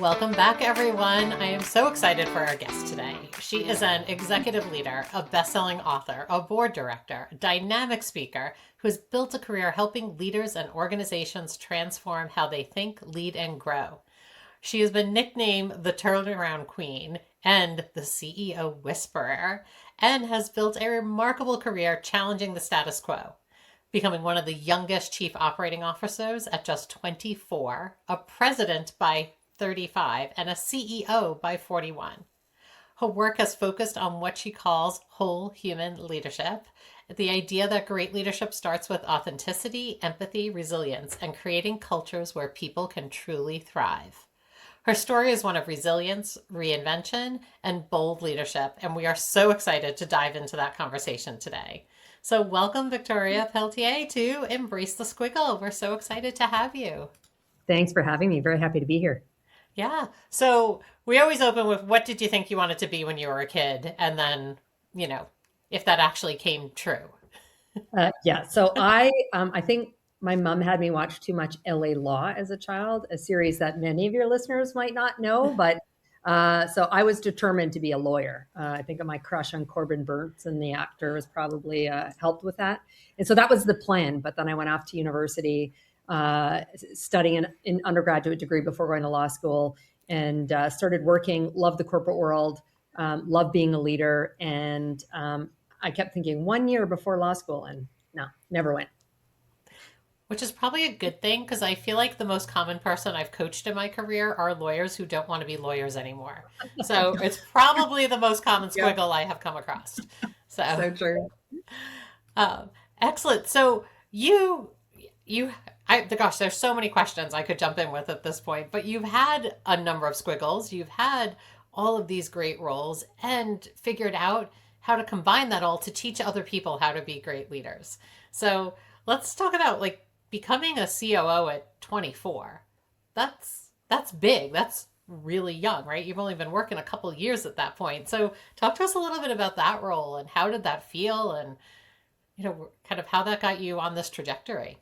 Welcome back, everyone. I am so excited for our guest today. She is an executive leader, a best-selling author, a board director, a dynamic speaker who has built a career helping leaders and organizations transform how they think, lead, and grow. She has been nicknamed the Turnaround Queen and the CEO Whisperer, and has built a remarkable career challenging the status quo, becoming one of the youngest chief operating officers at just 24, a president by 35, and a CEO by 41. Her work has focused on what she calls whole human leadership, the idea that great leadership starts with authenticity, empathy, resilience, and creating cultures where people can truly thrive. Her story is one of resilience, reinvention, and bold leadership, and we are so excited to dive into that conversation today. So welcome, Victoria Pelletier, to Embrace the Squiggle. We're so excited to have you. Thanks for having me. Very happy to be here. Yeah. So we always open with, what did you think you wanted to be when you were a kid? And then, if that actually came true. So I think my mom had me watch too much LA Law as a child, a series that many of your listeners might not know, but so I was determined to be a lawyer. I think my crush on Corbin Burnson, the actor, was probably helped with that. And so that was the plan. But then I went off to university, studying an undergraduate degree before going to law school, and started working, loved the corporate world, loved being a leader. And I kept thinking 1 year before law school, and no, never went. Which is probably a good thing, because I feel like the most common person I've coached in my career are lawyers who don't want to be lawyers anymore. So it's probably the most common Yeah, squiggle I have come across. So so true. um, excellent. So gosh, there's so many questions I could jump in with at this point, but you've had a number of squiggles. You've had all of these great roles and figured out how to combine that all to teach other people how to be great leaders. So let's talk about, like, becoming a COO at 24. That's big. That's really young, right? You've only been working a couple of years at that point. So talk to us a little bit about that role and how did that feel, and kind of how that got you on this trajectory.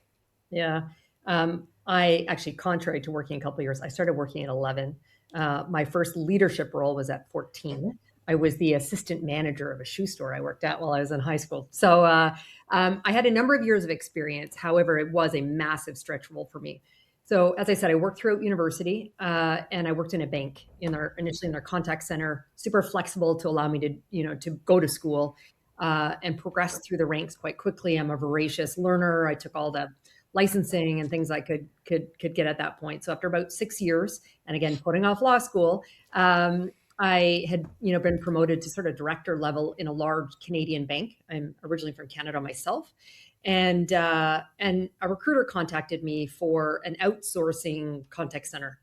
Yeah. I actually, contrary to working a couple of years, I started working at 11. My first leadership role was at 14. I was the assistant manager of a shoe store I worked at while I was in high school. So I had a number of years of experience. However, it was a massive stretch role for me. So as I said, I worked throughout university, and I worked in a bank initially in their contact center, super flexible to allow me to go to school and progress through the ranks quite quickly. I'm a voracious learner. I took all the licensing and things I could get at that point. So after about 6 years, and again putting off law school, I had been promoted to sort of director level in a large Canadian bank. I'm originally from Canada myself, and a recruiter contacted me for an outsourcing contact center.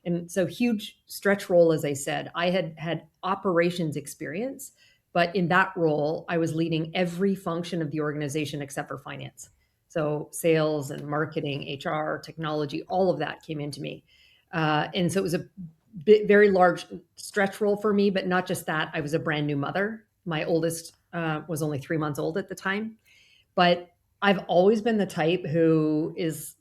And so huge stretch role, as I said. I had operations experience, but in that role, I was leading every function of the organization except for finance. So sales and marketing, HR, technology, all of that came into me. And so it was a very large stretch role for me, but not just that. I was a brand new mother. My oldest was only 3 months old at the time. But I've always been the type who is,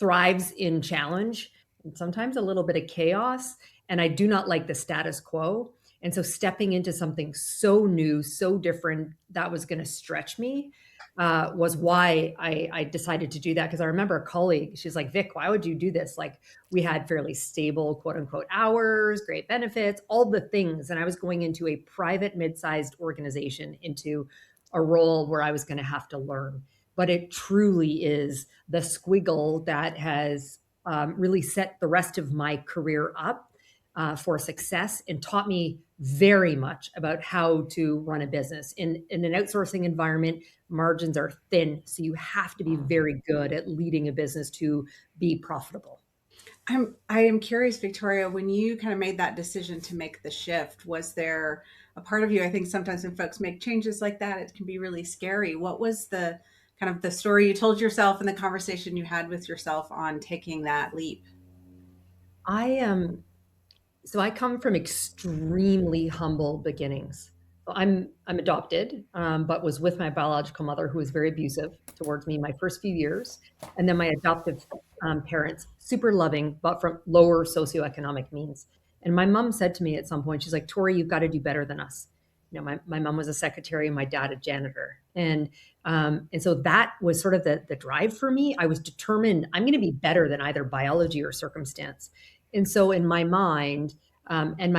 thrives in challenge and sometimes a little bit of chaos. And I do not like the status quo. And so stepping into something so new, so different, that was going to stretch me, was why I decided to do that. Because I remember a colleague, she's like, Vic, why would you do this? Like, we had fairly stable, quote unquote, hours, great benefits, all the things. And I was going into a private, mid-sized organization, into a role where I was going to have to learn. But it truly is the squiggle that has really set the rest of my career up for success, and taught me very much about how to run a business. In an outsourcing environment, margins are thin. So you have to be very good at leading a business to be profitable. I am curious, Victoria, when you kind of made that decision to make the shift, was there a part of you? I think sometimes when folks make changes like that, it can be really scary. What was the kind of the story you told yourself and the conversation you had with yourself on taking that leap? I am So I come from extremely humble beginnings. I'm adopted, but was with my biological mother, who was very abusive towards me my first few years, and then my adoptive parents, super loving, but from lower socioeconomic means. And my mom said to me at some point, she's like, "Tori, you've got to do better than us." My mom was a secretary and my dad a janitor, and so that was sort of the drive for me. I was determined I'm going to be better than either biology or circumstance. And so in my mind, and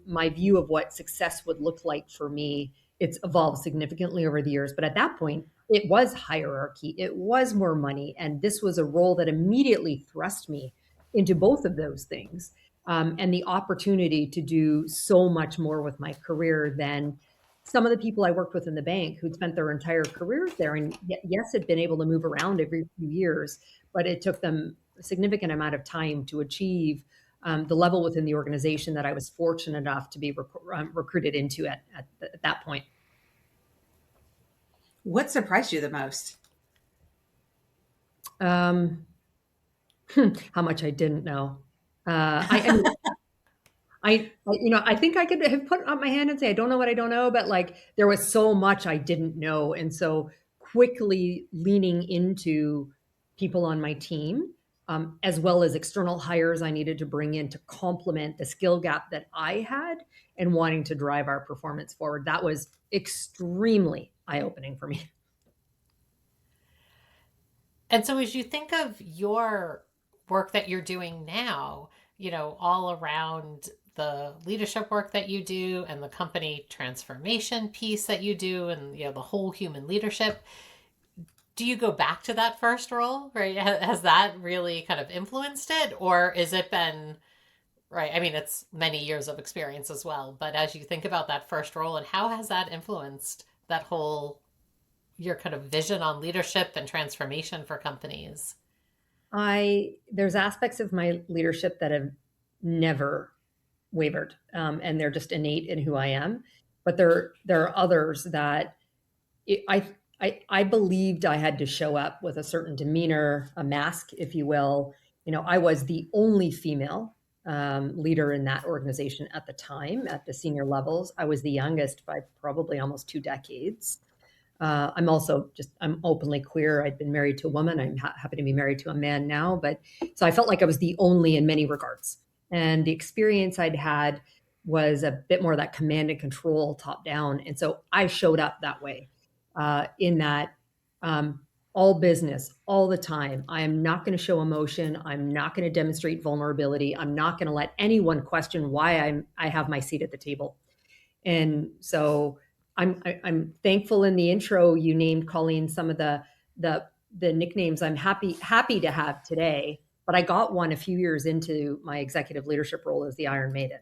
my view of what success would look like for me, it's evolved significantly over the years. But at that point, it was hierarchy, it was more money, and this was a role that immediately thrust me into both of those things, and the opportunity to do so much more with my career than some of the people I worked with in the bank who'd spent their entire careers there, and yes, had been able to move around every few years, but it took them a significant amount of time to achieve the level within the organization that I was fortunate enough to be recruited into at that point. What surprised you the most? Um, how much I didn't know. I think I could have put up my hand and say I don't know what I don't know, but like there was so much I didn't know, and so quickly leaning into people on my team, as well as external hires I needed to bring in to complement the skill gap that I had, and wanting to drive our performance forward. That was extremely eye opening for me. And so as you think of your work that you're doing now, all around the leadership work that you do and the company transformation piece that you do and the whole human leadership, do you go back to that first role, right? Has that really kind of influenced it, or is it been right? I mean, it's many years of experience as well, but as you think about that first role and how has that influenced that whole your kind of vision on leadership and transformation for companies? There's aspects of my leadership that have never wavered, and they're just innate in who I am. But there are others that it, I believed I had to show up with a certain demeanor, a mask, if you will. I was the only female leader in that organization at the time, at the senior levels. I was the youngest by probably almost 2 decades. I'm openly queer. I'd been married to a woman. I'm happy to be married to a man now. But so I felt like I was the only in many regards. And the experience I'd had was a bit more of that command and control top down. And so I showed up that way, in that, all business, all the time. I am not going to show emotion. I'm not going to demonstrate vulnerability. I'm not going to let anyone question why I have my seat at the table. And so I'm thankful. In the intro you named, Colleen, some of the nicknames I'm happy to have today, but I got one a few years into my executive leadership role as the Iron Maiden,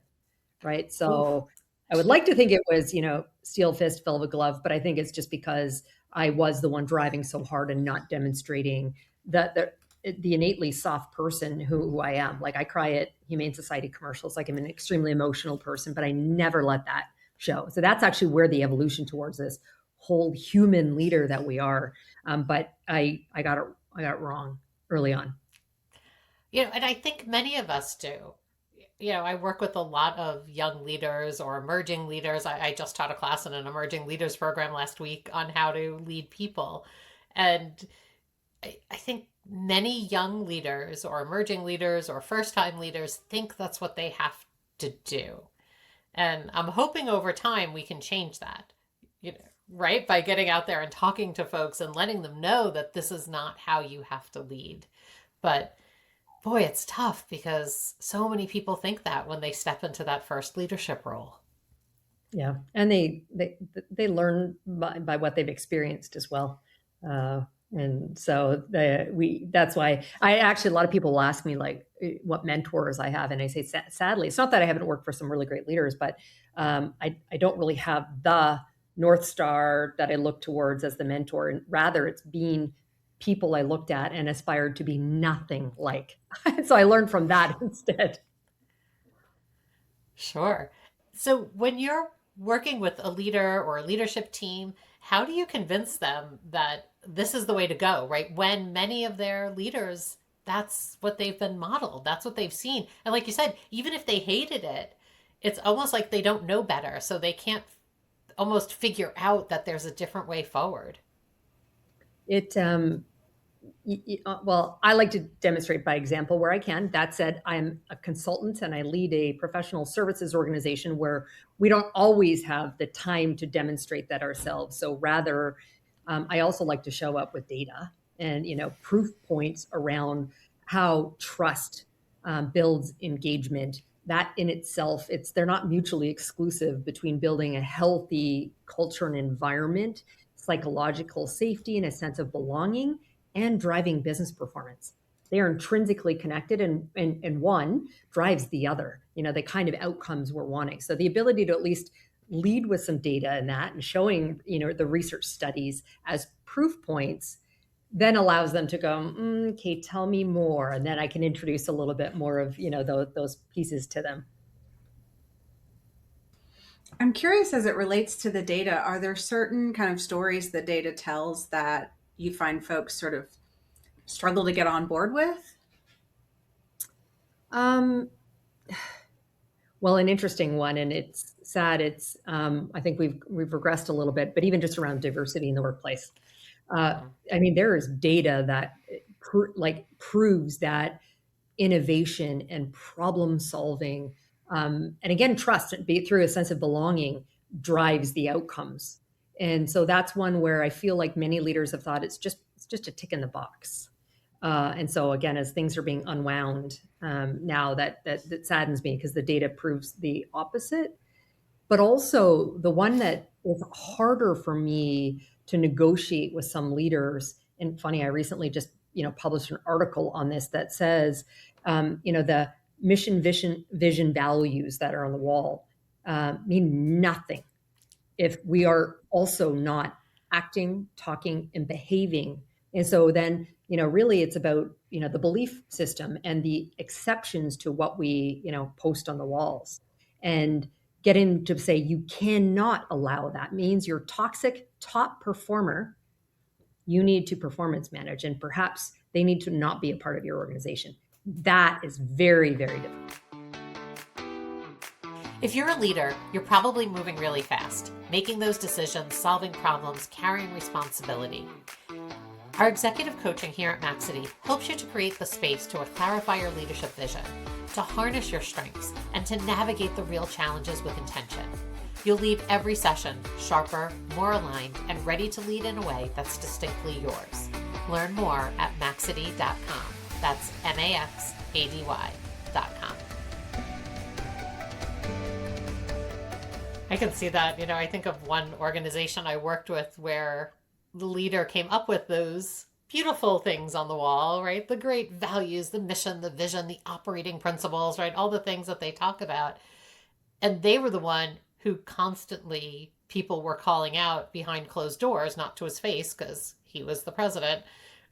right? Ooh. So I would like to think it was, steel fist, velvet glove, but I think it's just because I was the one driving so hard and not demonstrating the innately soft person who I am. Like I cry at Humane Society commercials, like I'm an extremely emotional person, but I never let that show. So that's actually where the evolution towards this whole human leader that we are. But I got it wrong early on. And I think many of us do. I work with a lot of young leaders or emerging leaders. I just taught a class in an emerging leaders program last week on how to lead people. And I think many young leaders or emerging leaders or first time leaders think that's what they have to do. And I'm hoping over time we can change that, right? By getting out there and talking to folks and letting them know that this is not how you have to lead. But boy, it's tough because so many people think that when they step into that first leadership role. Yeah, and they learn by what they've experienced as well, and so that's why I actually, a lot of people will ask me like what mentors I have, and I say sadly it's not that I haven't worked for some really great leaders, but I don't really have the North Star that I look towards as the mentor, and rather it's being people I looked at and aspired to be nothing like. So I learned from that instead. Sure. So when you're working with a leader or a leadership team, how do you convince them that this is the way to go, right? When many of their leaders, that's what they've been modeled, that's what they've seen. And like you said, even if they hated it, it's almost like they don't know better. So they can't almost figure out that there's a different way forward? It well, I like to demonstrate by example where I can. That said, I'm a consultant and I lead a professional services organization where we don't always have the time to demonstrate that ourselves. So rather, I also like to show up with data and proof points around how trust builds engagement. That in itself, they're not mutually exclusive between building a healthy culture and environment, psychological safety, and a sense of belonging, and driving business performance. They are intrinsically connected, and one drives the other, the kind of outcomes we're wanting. So the ability to at least lead with some data in that and showing, the research studies as proof points then allows them to go, okay, tell me more. And then I can introduce a little bit more of, those pieces to them. I'm curious as it relates to the data, are there certain kind of stories the data tells that you find folks sort of struggle to get on board with? Um, well, an interesting one, and it's sad. I think we've regressed a little bit, but even just around diversity in the workplace. I mean, there is data that proves that innovation and problem solving, and again, trust, be it through a sense of belonging, drives the outcomes. And so that's one where I feel like many leaders have thought it's just a tick in the box. And so again, as things are being unwound, now that saddens me because the data proves the opposite. But also the one that is harder for me to negotiate with some leaders. And funny, I recently just published an article on this that says, the mission, vision, values that are on the wall mean nothing if we are also not acting, talking, and behaving. And so then, really it's about, the belief system and the exceptions to what we, post on the walls. And getting to say you cannot allow that means you're toxic top performer. You need to performance manage, and perhaps they need to not be a part of your organization. That is very, very difficult. If you're a leader, you're probably moving really fast, making those decisions, solving problems, carrying responsibility. Our executive coaching here at Maxity helps you to create the space to clarify your leadership vision, to harness your strengths, and to navigate the real challenges with intention. You'll leave every session sharper, more aligned, and ready to lead in a way that's distinctly yours. Learn more at maxity.com. That's maxady.com. I can see that. I think of one organization I worked with where the leader came up with those beautiful things on the wall, right? The great values, the mission, the vision, the operating principles, right? All the things that they talk about. And they were the one who constantly people were calling out behind closed doors, not to his face, because he was the president,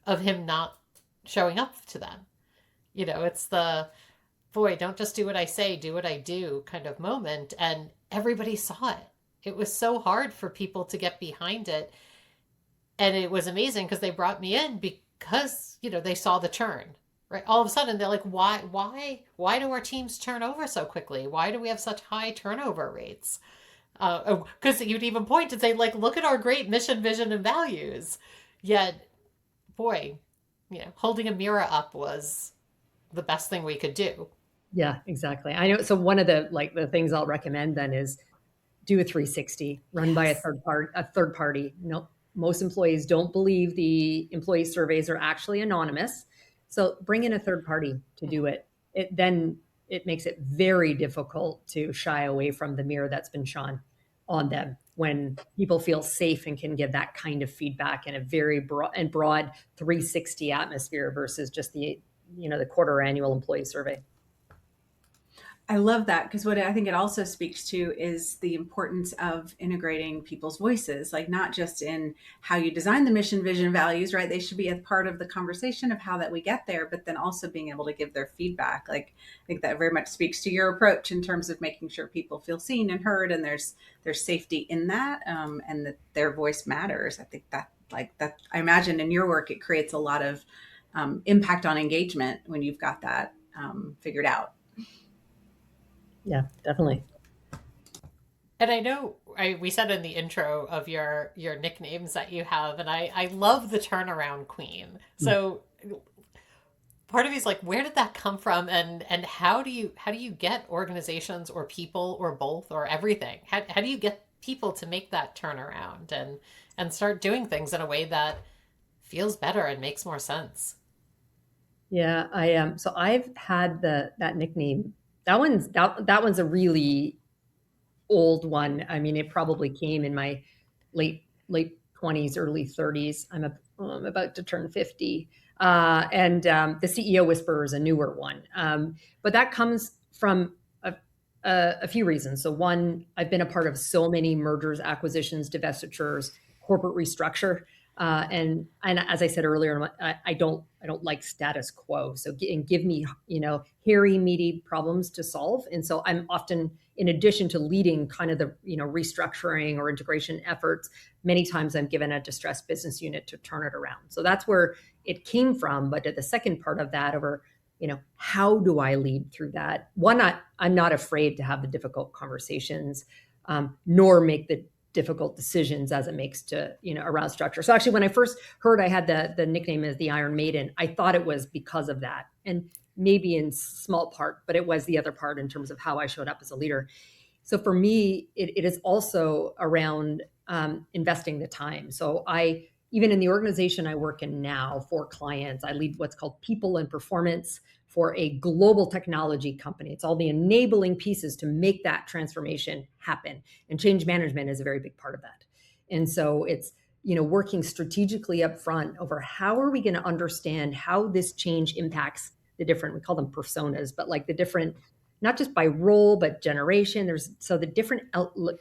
of him not showing up to them. It's the, boy, don't just do what I say, do what I do kind of moment. And everybody saw it. It was so hard for people to get behind it. And it was amazing because they brought me in because, they saw the churn, right? All of a sudden they're like, why do our teams turn over so quickly? Why do we have such high turnover rates? Because you'd even point and say, like, look at our great mission, vision, and values. Yet, boy, holding a mirror up was the best thing we could do. Yeah, exactly. I know. So one of the things I'll recommend then is do a 360, run by a third party. No, most employees don't believe the employee surveys are actually anonymous. So bring in a third party to do it. It makes it very difficult to shy away from the mirror that's been shone on them when people feel safe and can give that kind of feedback in a very broad 360 atmosphere versus just the quarter annual employee survey. I love that because what I think it also speaks to is the importance of integrating people's voices, like not just in how you design the mission, vision, values, right? They should be a part of the conversation of how that we get there, but then also being able to give their feedback. Like I think that very much speaks to your approach in terms of making sure people feel seen and heard, and there's safety in that, and that their voice matters. I think that I imagine in your work it creates a lot of impact on engagement when you've got that figured out. Yeah, definitely. And I know we said in the intro of your nicknames that you have, and I love the turnaround queen. So part of me is like, where did that come from, and how do you get organizations or people or both or everything? How do you get people to make that turnaround and start doing things in a way that feels better and makes more sense? Yeah, I am. So I've had that nickname. That one's a really old one. I mean, it probably came in my late 20s, early 30s. I'm about to turn 50. And the CEO Whisperer is a newer one. But that comes from a few reasons. So one, I've been a part of so many mergers, acquisitions, divestitures, corporate restructure. And as I said earlier, I don't like status quo. So and give me hairy, meaty problems to solve. And so I'm often, in addition to leading kind of the restructuring or integration efforts, many times I'm given a distressed business unit to turn it around. So that's where it came from. But at the second part of that, over how do I lead through that? One, I'm not afraid to have the difficult conversations, nor make the difficult decisions as it makes to around structure. So actually, when I first heard I had the nickname as the Iron Maiden, I thought it was because of that, and maybe in small part, but it was the other part in terms of how I showed up as a leader. So for me, it is also around investing the time. So even in the organization I work in now for clients, I lead what's called people and performance for a global technology company. It's all the enabling pieces to make that transformation happen. And change management is a very big part of that. And so it's, working strategically up front over how are we going to understand how this change impacts the different, we call them personas, but like the different, not just by role, but generation. So the different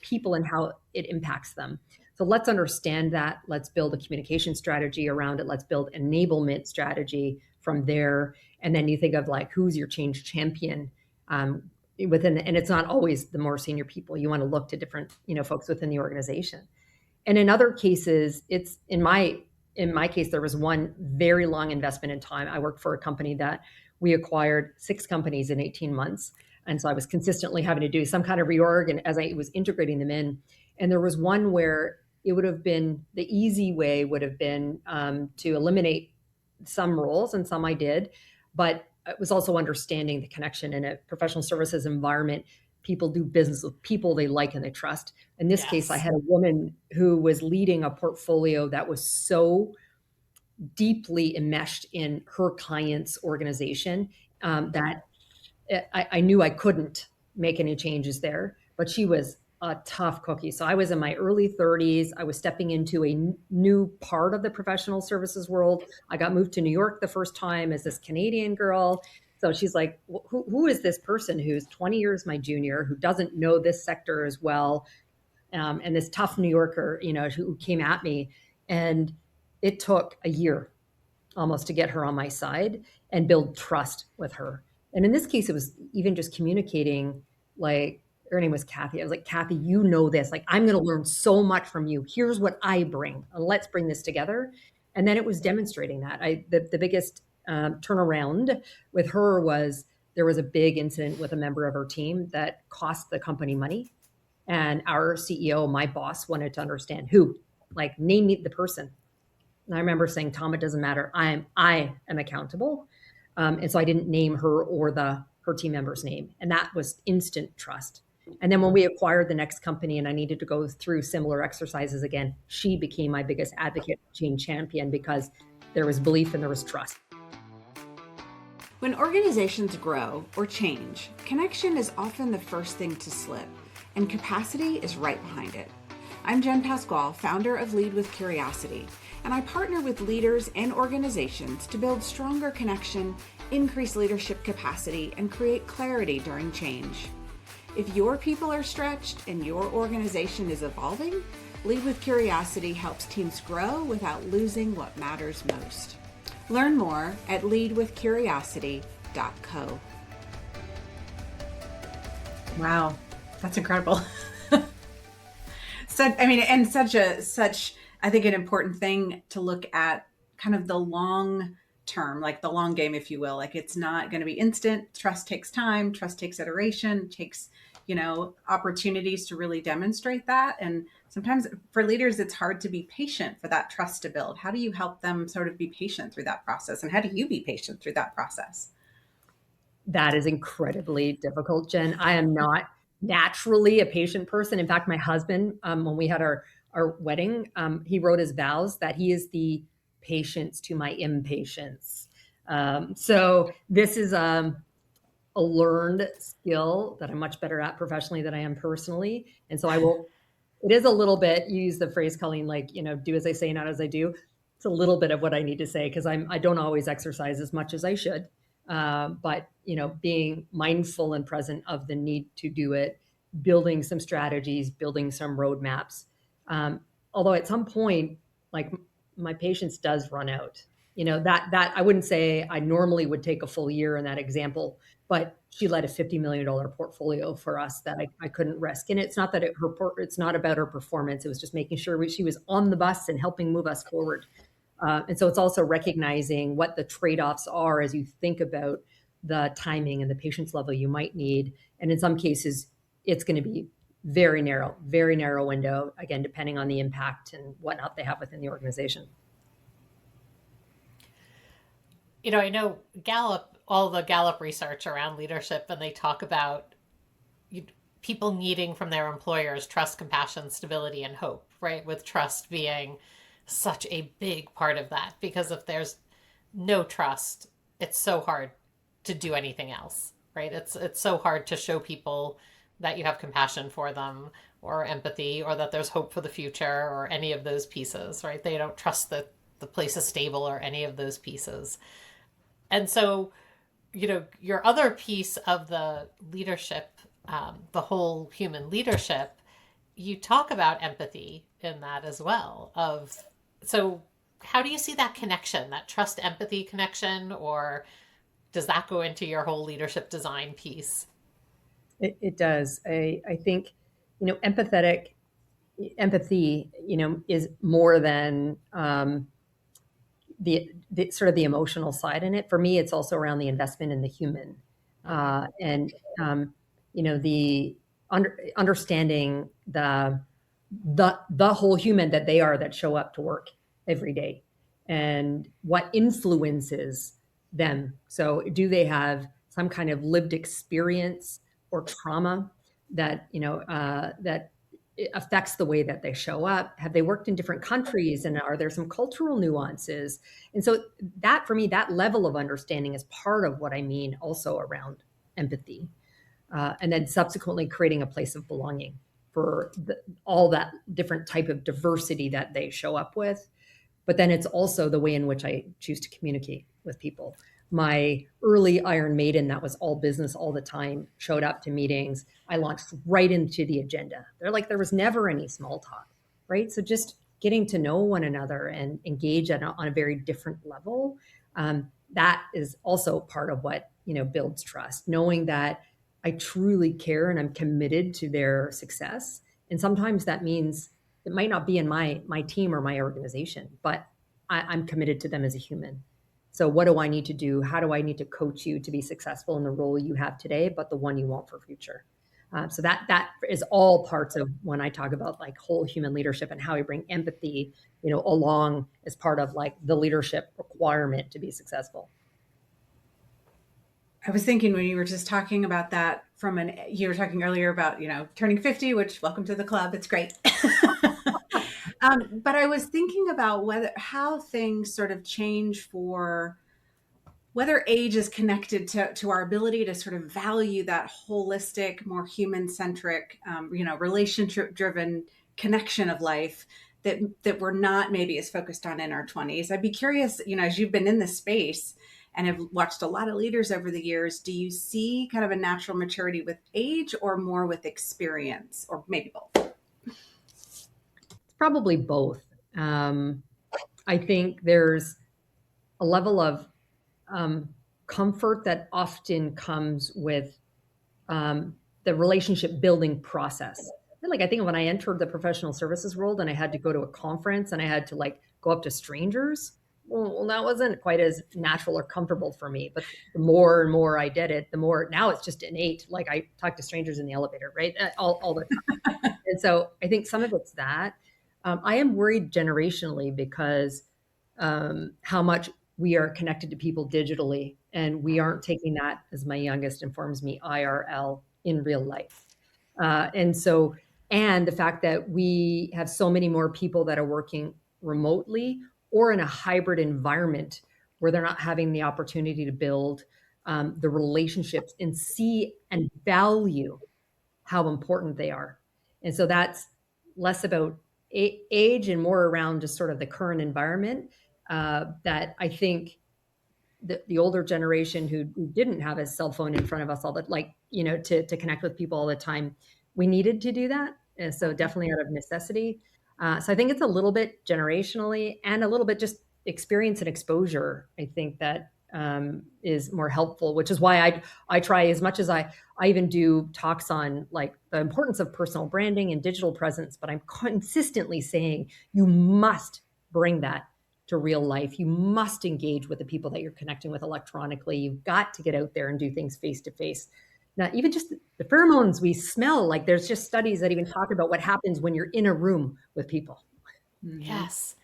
people and how it impacts them. So let's understand that. Let's build a communication strategy around it. Let's build enablement strategy from there. And then you think of like, who's your change champion within, and it's not always the more senior people. You want to look to different, folks within the organization. And in other cases, it's in my case, there was one very long investment in time. I worked for a company that we acquired 6 companies in 18 months. And so I was consistently having to do some kind of reorg, and as I was integrating them in. And there was one where it would have been, the easy way would have been to eliminate some roles, and some I did, but it was also understanding the connection in a professional services environment. People do business with people they like and they trust. In this case, I Yes. had a woman who was leading a portfolio that was so deeply enmeshed in her client's organization that I knew I couldn't make any changes there, but she was a tough cookie. So I was in my early 30s. I was stepping into a new part of the professional services world. I got moved to New York the first time as this Canadian girl. So she's like, who is this person who's 20 years my junior, who doesn't know this sector as well? And this tough New Yorker, who came at me. And it took a year almost to get her on my side and build trust with her. And in this case, it was even just communicating, like, her name was Kathy. I was like, Kathy, you know this. Like, I'm going to learn so much from you. Here's what I bring. And let's bring this together. And then it was demonstrating that. The biggest turnaround with her was there was a big incident with a member of her team that cost the company money. And our CEO, my boss, wanted to understand who, like, name me the person. And I remember saying, Tom, it doesn't matter. I am accountable. And so I didn't name her or her team member's name. And that was instant trust. And then when we acquired the next company and I needed to go through similar exercises again, she became my biggest advocate, change champion, because there was belief and there was trust. When organizations grow or change, connection is often the first thing to slip, and capacity is right behind it. I'm Jen Pasquale, founder of Lead with Curiosity, and I partner with leaders and organizations to build stronger connection, increase leadership capacity, and create clarity during change. If your people are stretched and your organization is evolving, Lead with Curiosity helps teams grow without losing what matters most. Learn more at leadwithcuriosity.co. Wow, that's incredible. Such I think an important thing to look at, kind of the long term, like the long game, if you will. Like it's not going to be instant. Trust takes time. Trust takes iteration, takes, opportunities to really demonstrate that. And sometimes for leaders, it's hard to be patient for that trust to build. How do you help them sort of be patient through that process? And how do you be patient through that process? That is incredibly difficult, Jen. I am not naturally a patient person. In fact, my husband, when we had our wedding, he wrote his vows that he is the patience to my impatience. So this is a learned skill that I'm much better at professionally than I am personally. And so it is a little bit, you use the phrase, Colleen, like, do as I say, not as I do. It's a little bit of what I need to say because I don't always exercise as much as I should. But, being mindful and present of the need to do it, building some strategies, building some roadmaps. Although at some point, like my patience does run out. That I wouldn't say I normally would take a full year in that example, but she led a $50 million portfolio for us that I couldn't risk. And it's not that it's not about her performance. It was just making sure she was on the bus and helping move us forward. And so it's also recognizing what the trade-offs are as you think about the timing and the patience level you might need. And in some cases, it's going to be very narrow window, again, depending on the impact and whatnot they have within the organization. I know all the Gallup research around leadership, and they talk about people needing from their employers trust, compassion, stability, and hope, right? With trust being such a big part of that, because if there's no trust, it's so hard to do anything else, right? It's so hard to show people that you have compassion for them or empathy or that there's hope for the future or any of those pieces, right? They don't trust that the place is stable or any of those pieces. And so, your other piece of the leadership, the whole human leadership, you talk about empathy in that as well. So how do you see that connection, that trust empathy connection, or does that go into your whole leadership design piece? It does. I think, empathy, is more than the sort of the emotional side in it. For me, it's also around the investment in the human, and the understanding the whole human that they are, that show up to work every day, and what influences them. So, do they have some kind of lived experience or trauma that that affects the way that they show up? Have they worked in different countries, and are there some cultural nuances? And so that, for me, that level of understanding is part of what I mean also around empathy, and then subsequently creating a place of belonging for all that different type of diversity that they show up with. But then it's also the way in which I choose to communicate with people. My early Iron Maiden, that was all business all the time, showed up to meetings. I launched right into the agenda. They're like, there was never any small talk, right? So just getting to know one another and engage on a very different level, that is also part of what builds trust. Knowing that I truly care and I'm committed to their success. And sometimes that means it might not be in my team or my organization, but I'm committed to them as a human. So what do I need to do? How do I need to coach you to be successful in the role you have today, but the one you want for future? So that is all parts of when I talk about like whole human leadership and how we bring empathy, along as part of like the leadership requirement to be successful. I was thinking when you were just talking about that you were talking earlier about, turning 50, which welcome to the club. It's great. But I was thinking about how things sort of change for whether age is connected to our ability to sort of value that holistic, more human-centric, relationship-driven connection of life that we're not maybe as focused on in our 20s. I'd be curious, as you've been in this space and have watched a lot of leaders over the years, do you see kind of a natural maturity with age or more with experience, or maybe both? It's probably both. I think there's a level of comfort that often comes with the relationship building process. Like I think when I entered the professional services world and I had to go to a conference and I had to like go up to strangers, well, that wasn't quite as natural or comfortable for me. But the more and more I did it, the more now it's just innate. Like I talk to strangers in the elevator, right? All the time. And so I think some of it's that. I am worried generationally because how much we are connected to people digitally, and we aren't taking that, as my youngest informs me, IRL in real life. And so, and the fact that we have so many more people that are working remotely or in a hybrid environment where they're not having the opportunity to build the relationships and see and value how important they are. And so that's less about age and more around just sort of the current environment that I think the older generation who didn't have a cell phone in front of us all the like, to connect with people all the time, we needed to do that. And so definitely out of necessity. So I think it's a little bit generationally and a little bit just experience and exposure. I think that is more helpful, which is why I try as much as I even do talks on like the importance of personal branding and digital presence, but I'm consistently saying you must bring that to real life. You must engage with the people that you're connecting with electronically. You've got to get out there and do things face to face. Now, even just the pheromones we smell, like there's just studies that even talk about what happens when you're in a room with people. Yes.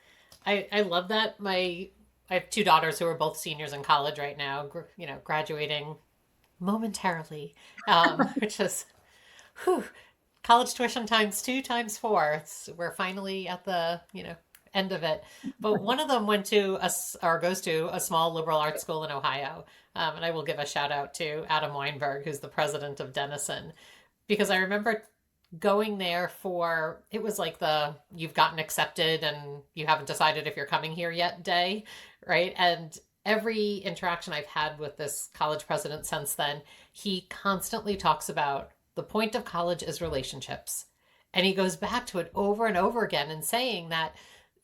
I love that. I have two daughters who are both seniors in college right now, graduating momentarily, which is, whew, college tuition times two, times four. We're finally at the, end of it. But one of them goes to a small liberal arts school in Ohio. And I will give a shout out to Adam Weinberg, who's the president of Denison, because I remember going there it was like you've gotten accepted and you haven't decided if you're coming here yet day, right? And every interaction I've had with this college president since then, he constantly talks about the point of college is relationships. And he goes back to it over and over again and saying that,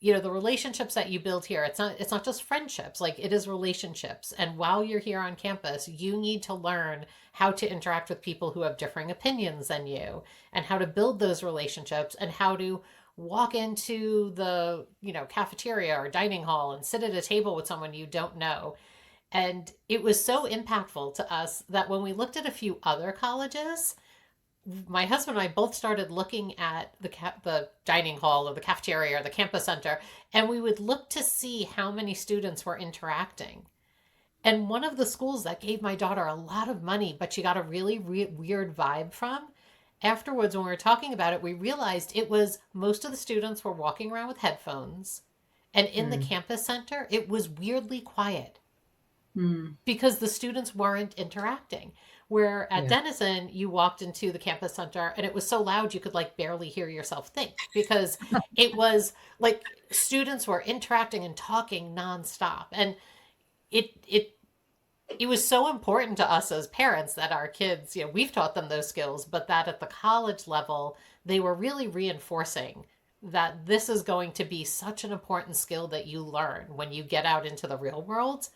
the relationships that you build here, it's not just friendships, like it is relationships. And while you're here on campus, you need to learn how to interact with people who have differing opinions than you and how to build those relationships and how to walk into the, cafeteria or dining hall and sit at a table with someone you don't know. And it was so impactful to us that when we looked at a few other colleges, my husband and I both started looking at the dining hall or the cafeteria or the campus center, and we would look to see how many students were interacting. And one of the schools that gave my daughter a lot of money, but she got a really weird vibe from, afterwards when we were talking about it, we realized it was most of the students were walking around with headphones. And in the campus center, it was weirdly quiet because the students weren't interacting. Where at Denison, you walked into the campus center and it was so loud you could like barely hear yourself think because it was like students were interacting and talking nonstop. And it was so important to us as parents that our kids, we've taught them those skills, but that at the college level, they were really reinforcing that this is going to be such an important skill that you learn when you get out into the real world.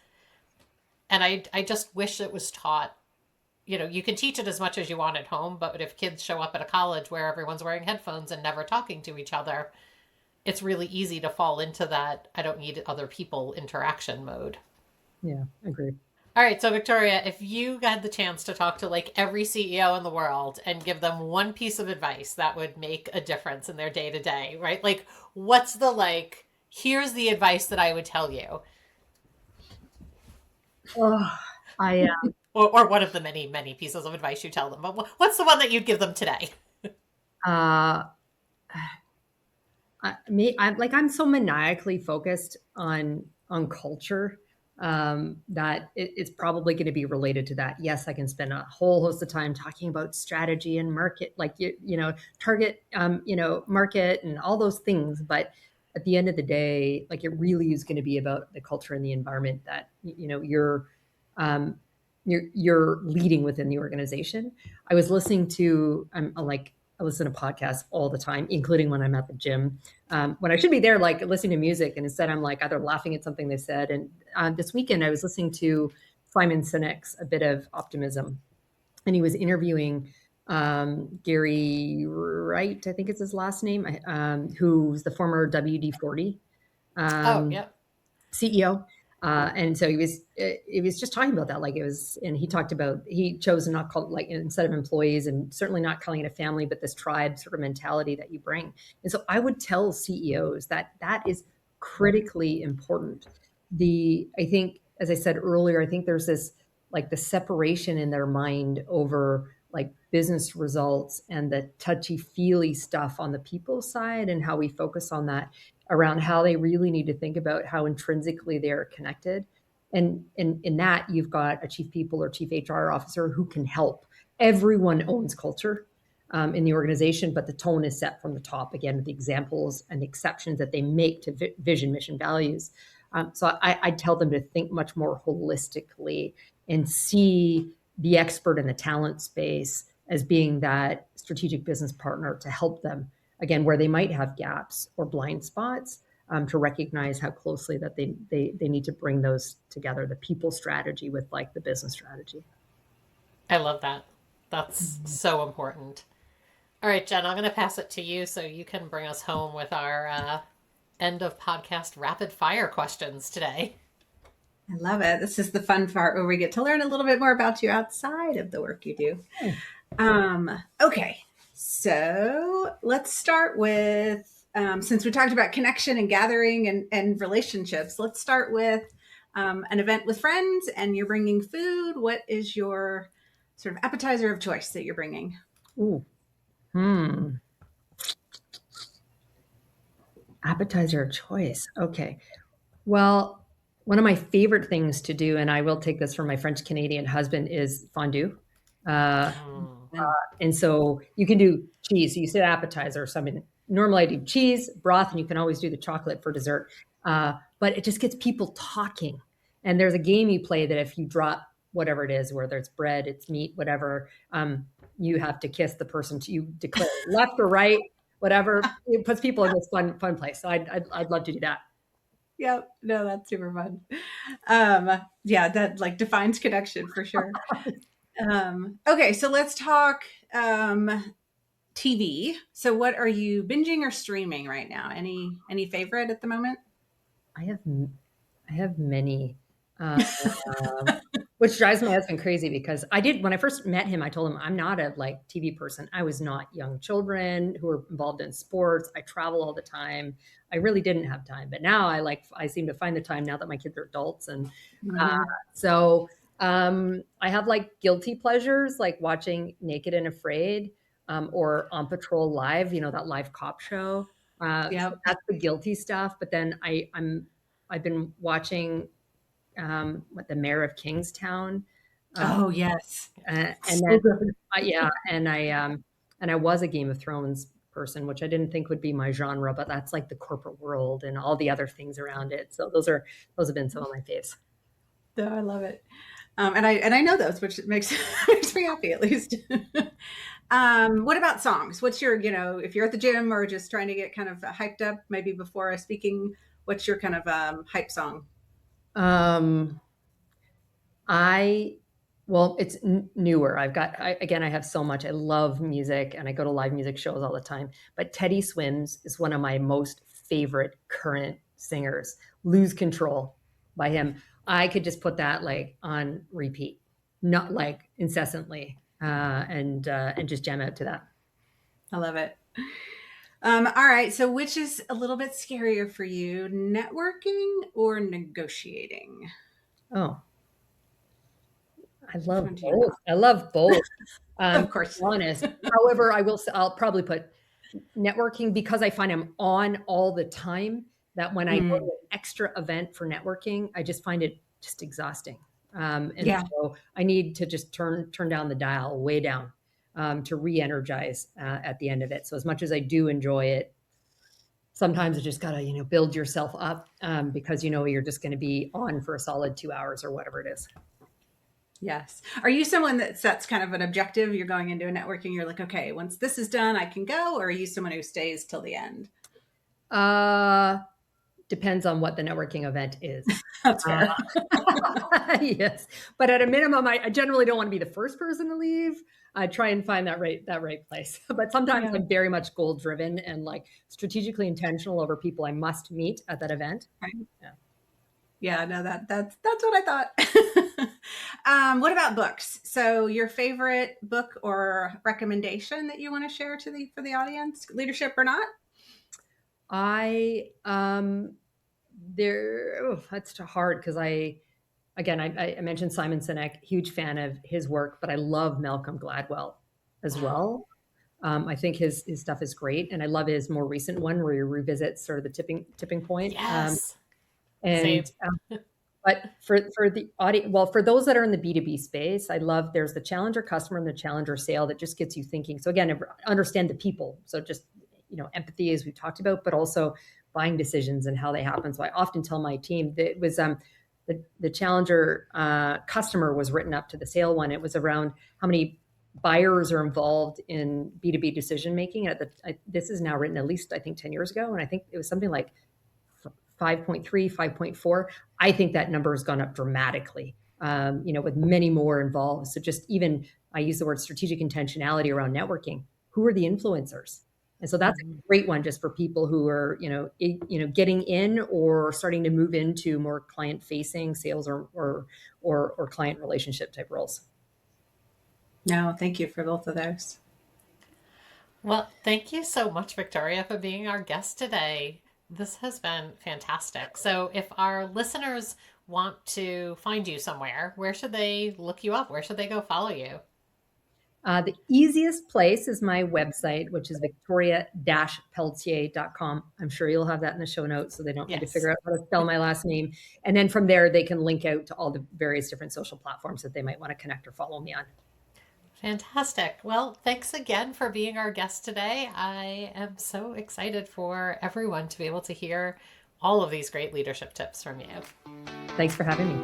And I just wish it was taught. You can teach it as much as you want at home, but if kids show up at a college where everyone's wearing headphones and never talking to each other, it's really easy to fall into that I don't need other people interaction mode. Yeah, agree. All right, so Victoria, if you had the chance to talk to like every CEO in the world and give them one piece of advice that would make a difference in their day to day, right? Like, what's here's the advice that I would tell you? Oh, I Or one of the many, many pieces of advice you tell them. But what's the one that you'd give them today? uh, I'm so maniacally focused on culture that it's probably going to be related to that. Yes, I can spend a whole host of time talking about strategy and market, like target, market and all those things. But at the end of the day, like it really is going to be about the culture and the environment that you're leading within the organization. I was listening to I listen to podcasts all the time, including when I'm at the gym, when I should be there, like listening to music. And instead I'm like either laughing at something they said. And this weekend I was listening to Simon Sinek's A Bit of Optimism. And he was interviewing Gary Wright, I think it's his last name, who's the former WD-40. Oh, yeah. CEO. And so he was just talking about that. Like it was, and he talked about, he chose to not call it like instead of employees and certainly not calling it a family, but this tribe sort of mentality that you bring. And so I would tell CEOs that that is critically important. I think, as I said earlier, I think there's this, like the separation in their mind over like business results and the touchy feely stuff on the people side and how we focus on that around how they really need to think about how intrinsically they're connected. And in that, you've got a chief people or chief HR officer who can help. Everyone owns culture in the organization, but the tone is set from the top, again, with the examples and exceptions that they make to vision, mission, values. So I tell them to think much more holistically and see the expert in the talent space as being that strategic business partner to help them, again, where they might have gaps or blind spots, to recognize how closely that they need to bring those together, the people strategy with like the business strategy. I love that. That's so important. All right, Jen, I'm going to pass it to you so you can bring us home with our end of podcast rapid fire questions today. I love it. This is the fun part where we get to learn a little bit more about you outside of the work you do. Okay, so let's start with, since we talked about connection and gathering and relationships, let's start with an event with friends and you're bringing food. What is your sort of appetizer of choice that you're bringing? Ooh. Appetizer of choice. Okay. Well, one of my favorite things to do, and I will take this from my French Canadian husband, is fondue. And so you can do cheese. So you said appetizer. So I mean, normally I do cheese, broth, and you can always do the chocolate for dessert. But it just gets people talking. And there's a game you play that if you drop whatever it is, whether it's bread, it's meat, whatever, you have to kiss the person you declare left or right, whatever. It puts people in this fun place. So I'd love to do that. Yep. No, that's super fun. Yeah, that like defines connection for sure. Okay, so let's talk TV. So what are you binging or streaming right now? Any favorite at the moment? I have many, which drives my husband crazy because when I first met him, I told him I'm not a like TV person. I was not young children who were involved in sports. I travel all the time. I really didn't have time, but now I seem to find the time now that my kids are adults. And so I have like guilty pleasures, like watching Naked and Afraid, or On Patrol Live, that live cop show. So that's the guilty stuff. But then I've been watching the Mayor of Kingstown. Oh yes, and so then good. yeah, and I was a Game of Thrones person, which I didn't think would be my genre, but that's like the corporate world and all the other things around it. So those have been some of my faves. No, I love it. And I know those, which makes me happy at least. What about songs? What's your, if you're at the gym or just trying to get kind of hyped up, maybe before a speaking, what's your kind of hype song? Well, it's newer. I have so much. I love music and I go to live music shows all the time. But Teddy Swims is one of my most favorite current singers. Lose Control by him. I could just put that like on repeat, not like incessantly, and just jam out to that. I love it. All right. So which is a little bit scarier for you, networking or negotiating? Oh, I love both. I love both. Of course. To be honest. However, I'll probably put networking because I find I'm on all the time, that when I go to an extra event for networking, I just find it just exhausting. So I need to just turn down the dial way down, to re-energize at the end of it. So as much as I do enjoy it, sometimes you just gotta, build yourself up, because you're just going to be on for a solid 2 hours or whatever it is. Yes. Are you someone that sets kind of an objective? You're going into a networking, you're like, okay, once this is done, I can go, or are you someone who stays till the end? Depends on what the networking event is. That's fair. Yes. But at a minimum, I generally don't want to be the first person to leave. I try and find that right place. But sometimes I'm very much goal driven and like strategically intentional over people I must meet at that event. Right. Yeah. Yeah, no, that's what I thought. What about books? So your favorite book or recommendation that you want to share to the for the audience, leadership or not? I there that's hard because I mentioned Simon Sinek, huge fan of his work, but I love Malcolm Gladwell as well. I think his stuff is great, and I love his more recent one where he revisits sort of the tipping point. Yes. Same. And But for the audience, well, for those that are in the B2B space, I love there's the challenger customer and the challenger sale that just gets you thinking. So again, understand the people. So just, empathy as we've talked about, but also buying decisions and how they happen. So I often tell my team that it was the challenger customer was written up to the sale one. It was around how many buyers are involved in B2B decision making. This is now written at least, I think, 10 years ago. And I think it was something like 5.3, 5.4. I think that number has gone up dramatically, with many more involved. So just even, I use the word strategic intentionality around networking. Who are the influencers? And so that's a great one just for people who are, getting in or starting to move into more client facing sales or client relationship type roles. No, thank you for both of those. Well, thank you so much, Victoria, for being our guest today. This has been fantastic. So, if our listeners want to find you somewhere, where should they look you up? Where should they go follow you? The easiest place is my website, which is victoria-pelletier.com. I'm sure you'll have that in the show notes so they don't need to Yes. figure out how to spell my last name. And then from there, they can link out to all the various different social platforms that they might want to connect or follow me on. Fantastic. Well, thanks again for being our guest today. I am so excited for everyone to be able to hear all of these great leadership tips from you. Thanks for having me.